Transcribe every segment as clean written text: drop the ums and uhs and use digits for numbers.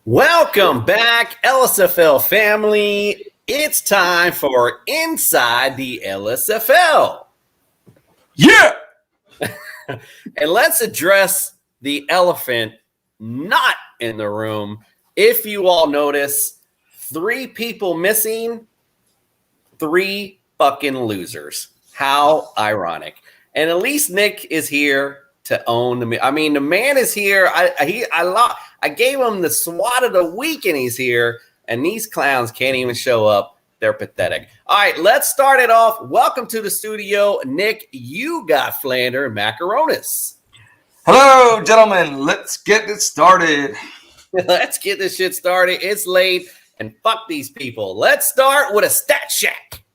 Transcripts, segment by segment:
Welcome back, Lsfl family. It's time for Inside the Lsfl. Yeah! And let's address the elephant not in the room. If you all notice, 3 people missing, 3 fucking losers. How ironic. And at least Nick is here to own the man is here. I gave him the SWAT of the week and he's here. And these clowns can't even show up. They're pathetic. All right, let's start it off. Welcome to the studio. Nick, you got Flander and Macaronis. Hello, gentlemen. Let's get it started. Let's get this shit started. It's late and fuck these people. Let's start with a stat shack.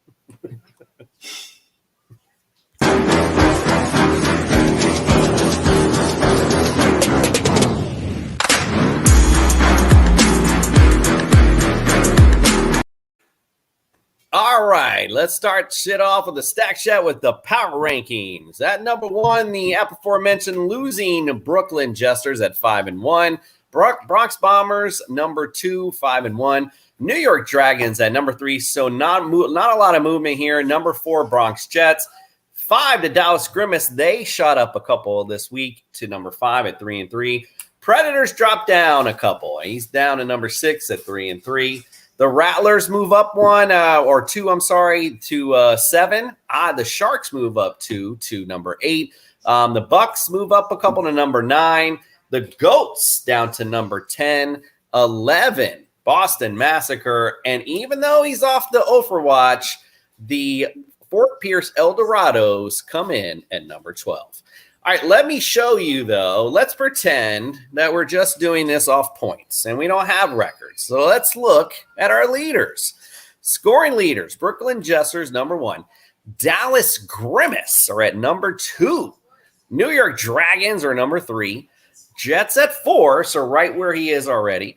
All right, let's start shit off with the stack shot with the power rankings. At number 1, the aforementioned losing Brooklyn Jesters at 5-1. Bronx Bombers, number 2, 5-1. New York Dragons at number 3, so not a lot of movement here. Number 4, Bronx Jets. 5, the Dallas Grimace. They shot up a couple this week to number 5 at 3-3. Predators dropped down a couple. He's down to number 6 at 3-3. The Rattlers move up 1 or 2, to 7. The Sharks move up 2 to number 8. The Bucks move up a couple to number 9. The Goats down to number 10. 11, Boston Massacre. And even though he's off the Overwatch, the Fort Pierce Eldorados come in at number 12. All right, let me show you, though. Let's pretend that we're just doing this off points and we don't have records. So let's look at our leaders. Scoring leaders, Brooklyn Jesters, number 1. Dallas Grimace are at number 2. New York Dragons are number 3. Jets at 4, so right where he is already.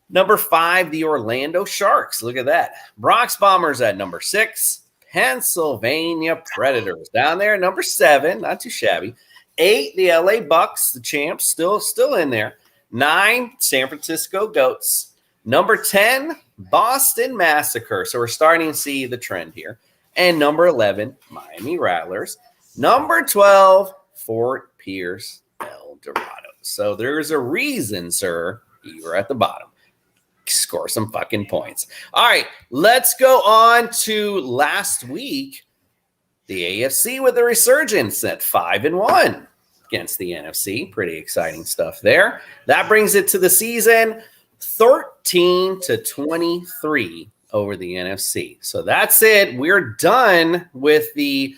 Number 5, the Orlando Sharks. Look at that. Bronx Bombers at number 6. Pennsylvania Predators down there, number 7. Not too shabby. 8, the LA Bucks, the champs, still in there. 9, San Francisco Goats. Number 10, Boston Massacre. So we're starting to see the trend here. And number 11, Miami Rattlers. Number 12, Fort Pierce Eldorados. So there's a reason, sir, you were at the bottom. Score some fucking points. All right, let's go on to last week. The AFC with a resurgence at 5-1 against the NFC. Pretty exciting stuff there. That brings it to the season 13-23 over the NFC. So that's it. We're done with the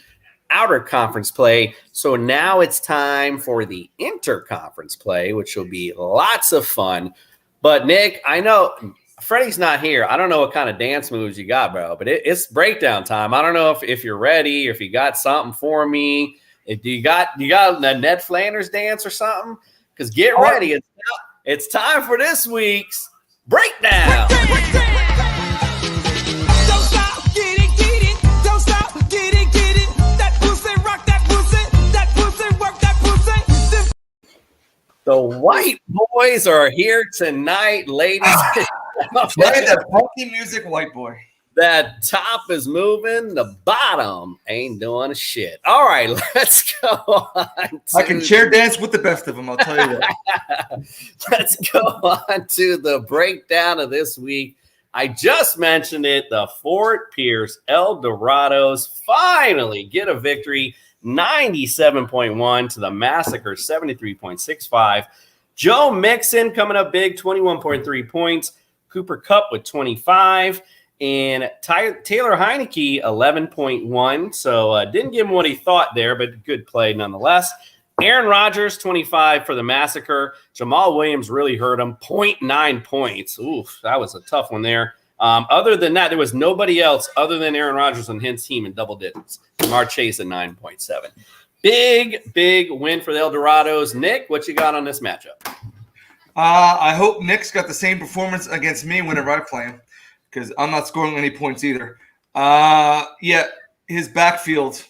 outer conference play. So now it's time for the interconference play, which will be lots of fun. But Nick, I know Freddie's not here. I don't know what kind of dance moves you got, bro, but it's breakdown time. I don't know if you're ready, if you got something for me. If you got a Ned Flanders dance or something, because get ready. It's time for this week's breakdown. Don't stop, get it. Don't stop, get it. That pussy, rock that pussy, work that pussy. The white boys are here tonight, ladies. Play the funky music, white boy. That top is moving. The bottom ain't doing a shit. All right, let's go on. I can chair dance with the best of them, I'll tell you that. Let's go on to the breakdown of this week. I just mentioned it. The Fort Pierce Eldorados finally get a victory, 97.1 to the Massacre, 73.65. Joe Mixon coming up big, 21.3 points. Cooper Kupp with 25. And Taylor Heineke, 11.1. So didn't give him what he thought there, but good play nonetheless. Aaron Rodgers, 25 for the Massacre. Jamal Williams really hurt him, 0.9 points. Oof, that was a tough one there. Other than that, there was nobody else other than Aaron Rodgers and his team in double digits. Jamar Chase at 9.7. Big win for the Eldorados. Nick, what you got on this matchup? I hope Nick's got the same performance against me whenever I play him, because I'm not scoring any points either. His backfield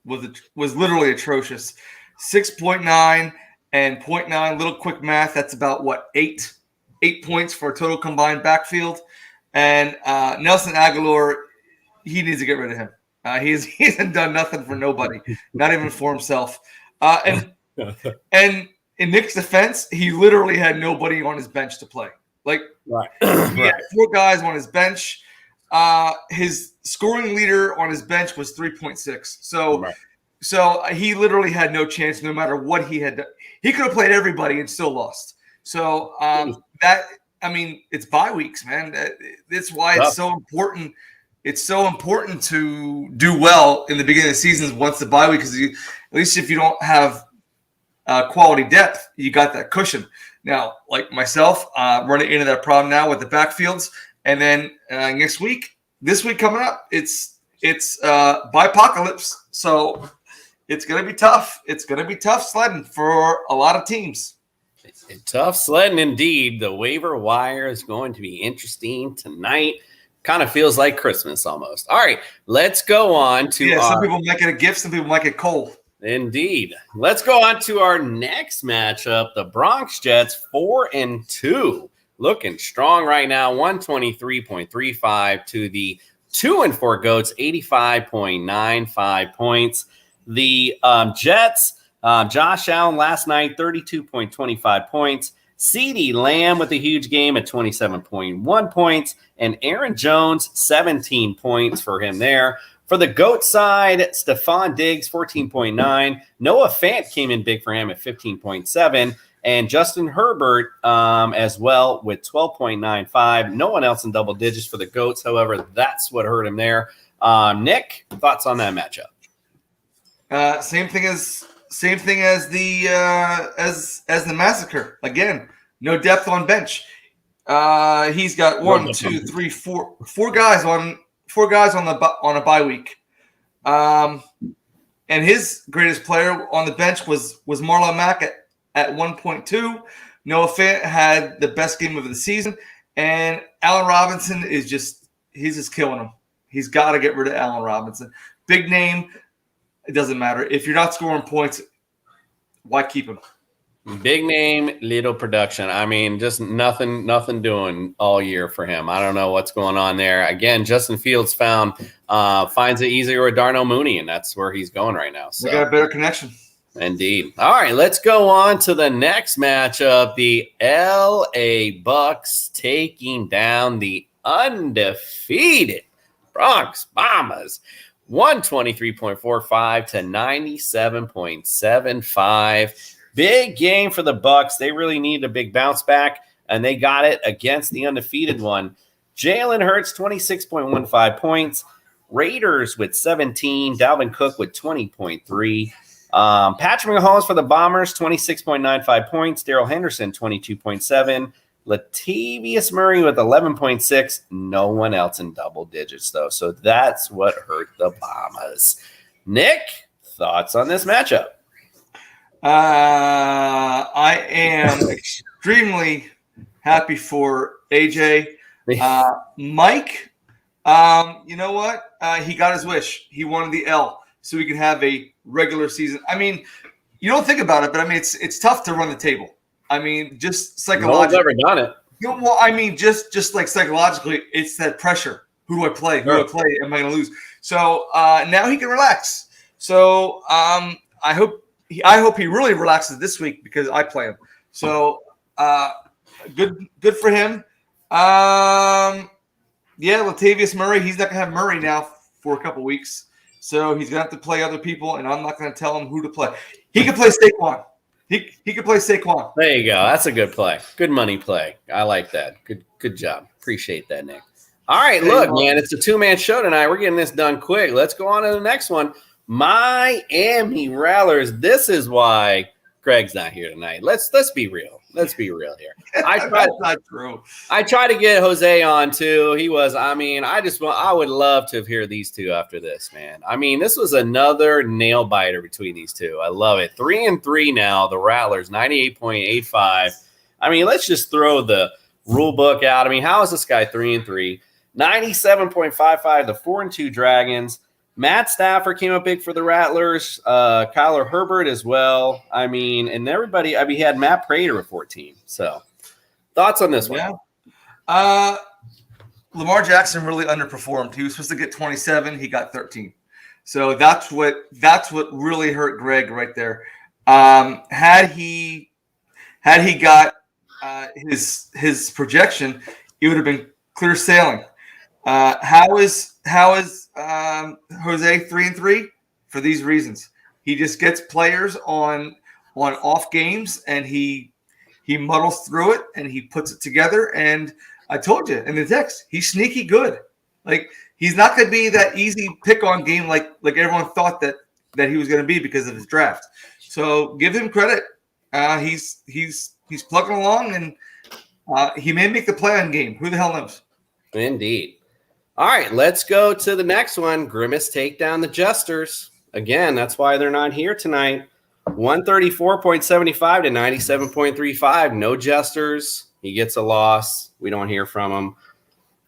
was literally atrocious. 6.9 and 0.9, little quick math, that's about, 8 8 points for a total combined backfield. And Nelson Aguilar, he needs to get rid of him. He hasn't done nothing for nobody, not even for himself. And in Nick's defense, he literally had nobody on his bench to play. Like, Right. he had 4 guys on his bench. His scoring leader on his bench was 3.6. So he literally had no chance no matter what he had done. He could have played everybody and still lost. So it's bye weeks, man. That's why it's so important. It's so important to do well in the beginning of the season once the bye week, because at least if you don't have quality depth, you got that cushion. Now, like myself, running into that problem now with the backfields, and then this week coming up, it's bipocalypse. So it's going to be tough. It's going to be tough sledding for a lot of teams. Tough sledding indeed. The waiver wire is going to be interesting tonight. Kind of feels like Christmas almost. All right, let's go on to some people might get a gift, some people might get cold. Indeed. Let's go on to our next matchup. The Bronx Jets 4-2. Looking strong right now. 123.35 to the 2-4 Goats, 85.95 points. The Jets, Josh Allen last night, 32.25 points. CeeDee Lamb with a huge game at 27.1 points. And Aaron Jones, 17 points for him there. For the GOAT side, Stephon Diggs, 14.9. Noah Fant came in big for him at 15.7. And Justin Herbert as well with 12.95. No one else in double digits for the GOATs. However, that's what hurt him there. Nick, thoughts on that matchup? Same thing as the massacre. Again, no depth on bench. He's got four guys on a bye week. And his greatest player on the bench was Marlon Mack at 1.2. Noah Fant had the best game of the season, and Allen Robinson he's just killing him. He's got to get rid of Allen Robinson. Big name. It doesn't matter. If you're not scoring points, why keep him? Big name, little production. I mean, just nothing doing all year for him. I don't know what's going on there. Again, Justin Fields finds it easier with Darnell Mooney, and that's where he's going right now. So they got a better connection. Indeed. All right, let's go on to the next matchup. The LA Bucks taking down the undefeated Bronx Bombers. 123.45 to 97.75. Big game for the Bucks. They really needed a big bounce back, and they got it against the undefeated one. Jalen Hurts, 26.15 points. Raiders with 17. Dalvin Cook with 20.3. Patrick Mahomes for the Bombers, 26.95 points. Darrell Henderson, 22.7. Latavius Murray with 11.6. No one else in double digits, though. So that's what hurt the Bombers. Nick, thoughts on this matchup? I am extremely happy for AJ. Mike, you know what? He got his wish. He wanted the L so we could have a regular season. I mean, you don't think about it, but I mean, it's tough to run the table. I mean, just psychologically. No one's ever done it. Well, I mean, just like psychologically, it's that pressure. Who do I play? Who do I play? Am I going to lose? So now he can relax. So I hope he really relaxes this week because I play him. So good for him. Latavius Murray, he's not going to have Murray now for a couple weeks. So he's going to have to play other people, and I'm not going to tell him who to play. He can play Saquon. He could play Saquon. There you go. That's a good play. Good money play. I like that. Good job. Appreciate that, Nick. All right, look, man, it's a two-man show tonight. We're getting this done quick. Let's go on to the next one. Miami Rattlers. This is why Greg's not here tonight. Let's be real. Let's be real here. That's not true. I tried to get Jose on too. He was. I mean, I would love to hear these two after this, man. I mean, this was another nail biter between these two. I love it. 3-3 now. The Rattlers 98.85. I mean, let's just throw the rule book out. I mean, how is this guy 3-3? 97.55. The 4-2 Dragons. Matt Stafford came up big for the Rattlers. Kyler Herbert as well. I mean, and everybody. I mean, he had Matt Prater at 14. So Thoughts on this one? Yeah. Lamar Jackson really underperformed. He was supposed to get 27. He got 13. So that's what really hurt Greg right there. Had he got his projection, it would have been clear sailing. How is Jose 3-3? For these reasons, he just gets players on off games, and he muddles through it and he puts it together. And I told you in the text, he's sneaky good. Like, he's not going to be that easy pick on game like everyone thought that he was going to be because of his draft. So give him credit. He's plugging along, and he may make the play on game. Who the hell knows? Indeed. All right, let's go to the next one. Grimace take down the Jesters. Again, that's why they're not here tonight. 134.75 to 97.35. No Jesters. He gets a loss. We don't hear from him.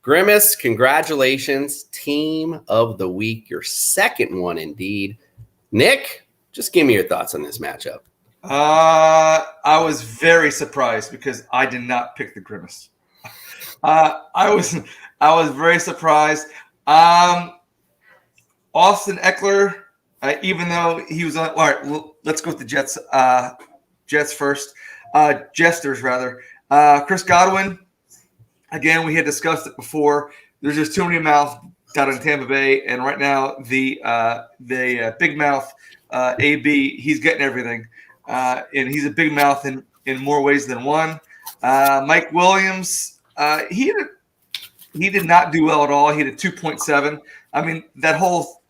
Grimace, congratulations. Team of the week. Your second one, indeed. Nick, just give me your thoughts on this matchup. I was very surprised because I did not pick the Grimace. I was very surprised. Austin Eckler, even though he was on. All right, let's go with the Jets. Jets first. Jesters rather. Chris Godwin. Again, we had discussed it before. There's just too many mouths down in Tampa Bay, and right now the big mouth AB, he's getting everything, and he's a big mouth in more ways than one. Mike Williams, he did not do well at all. He had a 2.7. I mean, that whole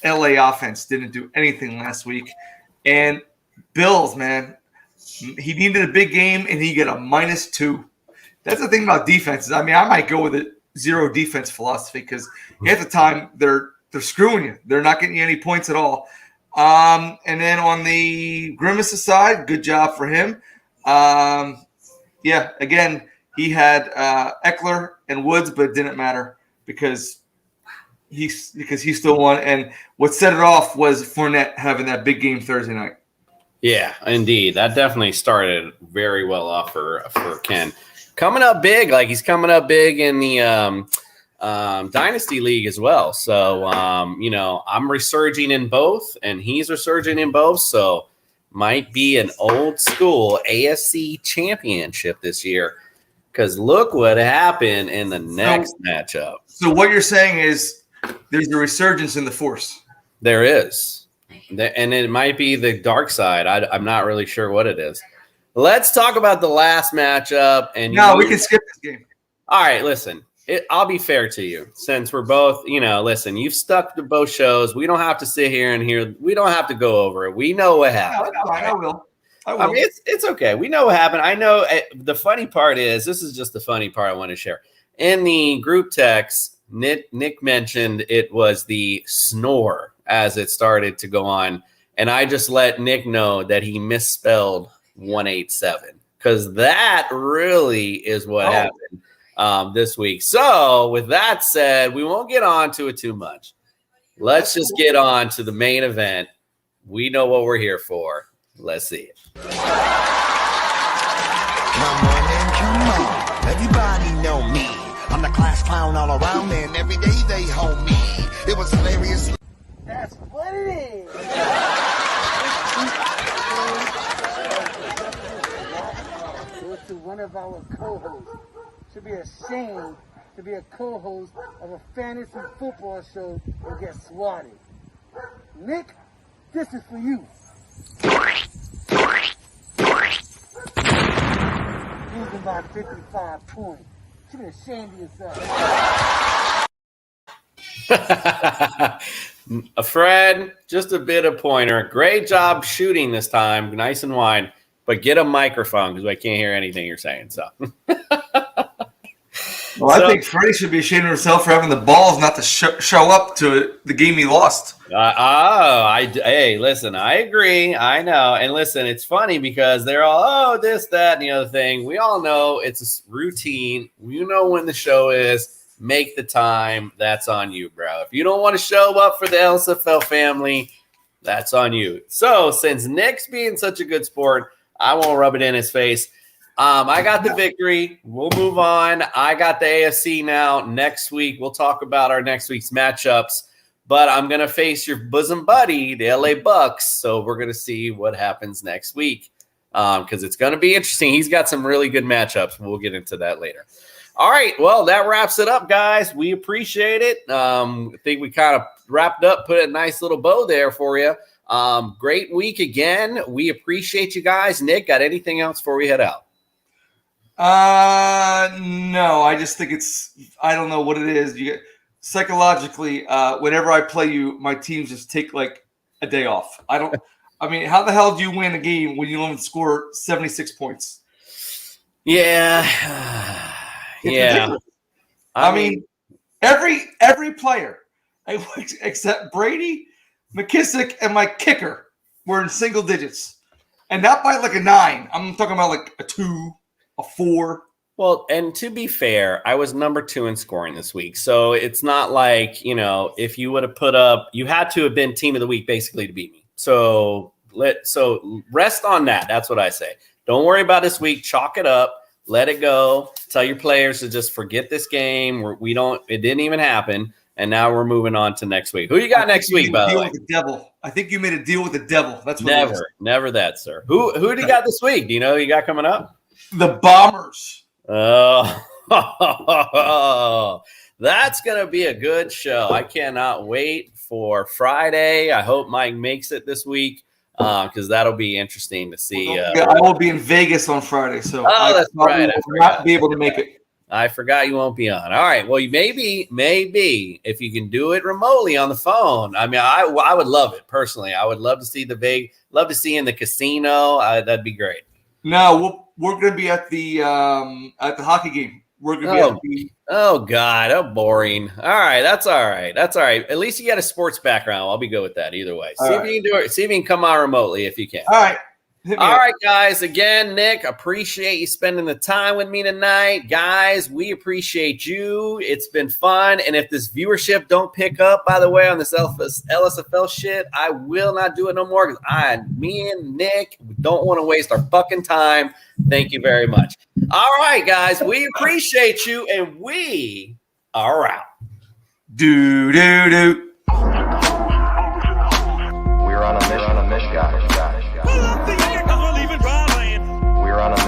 LA offense didn't do anything last week. And Bills, man, he needed a big game, and he got a -2. That's the thing about defenses. I mean, I might go with a zero defense philosophy because half the time they're screwing you. They're not getting you any points at all. And then on the Grimace side, good job for him. Yeah, again, he had Eckler and Woods, but it didn't matter because he still won. And what set it off was Fournette having that big game Thursday night. Yeah, indeed. That definitely started very well off for Ken. Coming up big, like he's coming up big in the Dynasty League as well. So, I'm resurging in both, and he's resurging in both. So, might be an old school AFC championship this year. Because look what happened in the next matchup. So what you're saying is there's a resurgence in the force. There is. And it might be the dark side. I'm not really sure what it is. Let's talk about the last matchup. And we can skip this game. All right, listen. I'll be fair to you. Since we're both, listen, you've stuck to both shows. We don't have to sit here and hear. We don't have to go over it. We know what happened. No, I will. I mean, it's okay. We know what happened. I know the funny part is, this is just the funny part I want to share. In the group text, Nick mentioned it was the snore as it started to go on. And I just let Nick know that he misspelled 187 because that really is what happened this week. So with that said, we won't get on to it too much. Let's just get on to the main event. We know what we're here for. Let's see it. Come on. Everybody know me. I'm the class clown all around, and every day they hold me. It was hilarious. That's what it is. Go to one of our co-hosts. Should be ashamed to be a co-host of a fantasy football show and get swatted. Nick, this is for you. Losing by 55 points. You should be ashamed of yourself. Fred, just a bit of pointer. Great job shooting this time, nice and wide. But get a microphone because I can't hear anything you're saying. So, I think Freddie should be ashamed of himself for having the balls not to show up to the game he lost. Hey, listen, I agree. I know. And listen, it's funny because they're all, this, that, and the other thing. We all know it's a routine. You know when the show is. Make the time. That's on you, bro. If you don't want to show up for the Lsfl family, that's on you. So since Nick's being such a good sport, I won't rub it in his face. I got the victory. We'll move on. I got the AFC now. Next week, we'll talk about our next week's matchups. But I'm going to face your bosom buddy, the LA Bucks. So we're going to see what happens next week because it's going to be interesting. He's got some really good matchups. We'll get into that later. All right. Well, that wraps it up, guys. We appreciate it. I think we kind of wrapped up, put a nice little bow there for you. Great week again. We appreciate you guys. Nick, got anything else before we head out? No, I just think I don't know what it is. You get psychologically, whenever I play you, my teams just take like a day off. I mean, how the hell do you win a game when you only score 76 points? Yeah. Yeah. Ridiculous. I mean, every player except Brady, McKissick, and my kicker were in single digits. And not by like a 9. I'm talking about like a 2, a 4. Well, and to be fair, I was number 2 in scoring this week. So it's not like, if you would have put up, you had to have been team of the week basically to beat me. So rest on that. That's what I say. Don't worry about this week. Chalk it up. Let it go. Tell your players to just forget this game. It didn't even happen. And now we're moving on to next week. Who you got next week, by the way? With the devil. I think you made a deal with the devil. That's what never that, sir. Who do you got this week? Do you know who you got coming up? The Bombers. Oh, that's going to be a good show. I cannot wait for Friday. I hope Mike makes it this week because that'll be interesting to see. I will be in Vegas on Friday, so that's right. I will not be able to make it. I forgot you won't be on. All right. Well, maybe if you can do it remotely on the phone. I mean, I would love it personally. I would love to see love to see in the casino. That'd be great. No, we're going to be at the hockey game. We're going to be Oh God, how boring. All right, that's all right. At least you got a sports background. I'll be good with that either way. See if you can do it. See if you can come on remotely if you can. All right. All right, guys. Again, Nick, appreciate you spending the time with me tonight. Guys, we appreciate you. It's been fun. And if this viewership don't pick up, by the way, on this LSFL shit, I will not do it no more because me and Nick don't want to waste our fucking time. Thank you very much. All right, guys. We appreciate you, and we are out. Do.